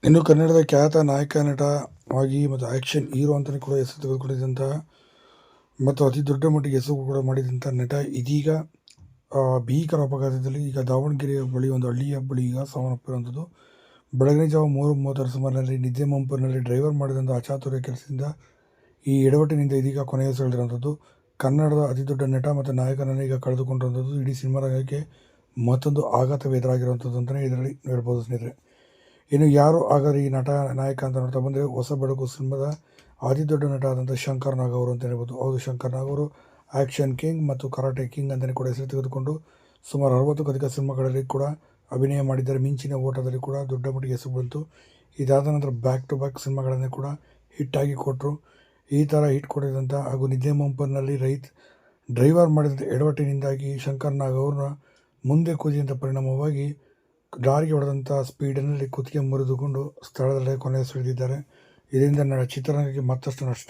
ಇನ್ನು ಕನ್ನಡದ ಖ್ಯಾತ ನಾಯಕ ನಟವಾಗಿ ಮತ್ತು ಆ್ಯಕ್ಷನ್ ಹೀರೋ ಅಂತಲೇ ಕೂಡ ಹೆಸರು ತೆಗೆದುಕೊಂಡಿದ್ದಂಥ ಮತ್ತು ಅತಿ ದೊಡ್ಡ ಮಟ್ಟಿಗೆ ಹೆಸರು ಕೂಡ ಮಾಡಿದಂಥ ನಟ ಇದೀಗ ಭೀಕರ ಅಪಘಾತದಲ್ಲಿ ಈಗ ದಾವಣಗೆರೆಯ ಬಳಿ ಒಂದು ಹಳ್ಳಿಯ ಬಳಿ ಈಗ ಸಾವನ್ನಪ್ಪಿರುವಂಥದ್ದು. ಬೆಳಗಿನ ಜಾವ 3:30 ಸುಮಾರಿನಲ್ಲಿ ನಿದ್ದೆ ಮಂಪರಿನಲ್ಲಿ ಡ್ರೈವರ್ ಮಾಡಿದಂಥ ಅಚಾತುರ್ಯ ಕೆಲಸದಿಂದ ಈ ಎಡವಟ್ಟಿನಿಂದ ಇದೀಗ ಕೊನೆಯುಸಿರೆಳೆದಿರುವಂಥದ್ದು. ಕನ್ನಡದ ಅತಿ ದೊಡ್ಡ ನಟ ಮತ್ತು ನಾಯಕನನ್ನು ಈಗ ಕಳೆದುಕೊಂಡಿರುವಂಥದ್ದು ಇಡೀ ಸಿನಿಮಾ ರಂಗಕ್ಕೆ ಮತ್ತೊಂದು ಆಘಾತವೇ ಎದುರಾಗಿರುವಂಥದ್ದು ಅಂತಲೇ ಇದರಲ್ಲಿ ಹೇಳ್ಬೋದು ಸ್ನೇಹಿತರೆ. ಇನ್ನು ಯಾರು ಹಾಗಾದ್ರೆ ಈ ನಟ ನಾಯಕ ಅಂತ ನೋಡ್ತಾ ಬಂದರೆ, ಹೊಸ ಬೆಳಕು ಸಿನಿಮಾದ ಅತಿ ದೊಡ್ಡ ನಟ ಆದಂಥ ಶಂಕರ್ ನಾಗ್ ಅವರು ಅಂತ ಹೇಳ್ಬೋದು. ಹೌದು, ಶಂಕರ್ ನಾಗ್ ಅವರು ಆ್ಯಕ್ಷನ್ ಕಿಂಗ್ ಮತ್ತು ಕರಾಟೆ ಕಿಂಗ್ ಅಂತಲೇ ಕೂಡ ಹೆಸರು ತೆಗೆದುಕೊಂಡು ಸುಮಾರು 60ಕ್ಕೂ ಅಧಿಕ ಸಿನಿಮಾಗಳಲ್ಲಿ ಕೂಡ ಅಭಿನಯ ಮಾಡಿದ್ದಾರೆ. ಮಿಂಚಿನ ಓಟದಲ್ಲಿ ಕೂಡ ದೊಡ್ಡ ಮಟ್ಟಿಗೆ ಹೆಸರು ಬಂತು. ಇದಾದ ನಂತರ ಬ್ಯಾಕ್ ಟು ಬ್ಯಾಕ್ ಸಿನಿಮಾಗಳನ್ನು ಕೂಡ ಹಿಟ್ಟಾಗಿ ಕೊಟ್ಟರು. ಈ ಥರ ಹಿಟ್ ಕೊಟ್ಟಿದ್ದಂಥ ಹಾಗೂ ನಿದ್ದೆ ಮಂಪರಿನಲ್ಲಿ ಡ್ರೈವರ್ ಮಾಡಿದಂಥ ಎಡವಟ್ಟಿನಿಂದಾಗಿ ಶಂಕರ್ ನಾಗ್ ಅವ್ರನ್ನ ಮುಂದೆ ಕೂದಿದಂಥ ಪರಿಣಾಮವಾಗಿ ಲಾರಿಗೆ ಹೊಡೆದಂಥ ಸ್ಪೀಡಿನಲ್ಲಿ ಕುತ್ತಿಗೆ ಮುರಿದುಕೊಂಡು ಸ್ಥಳದಲ್ಲೇ ಕೊನೆಯುಸಿರೆಳೆದಿದ್ದಾರೆ. ಇದರಿಂದ ಚಿತ್ರರಂಗಕ್ಕೆ ಮತ್ತಷ್ಟು ನಷ್ಟ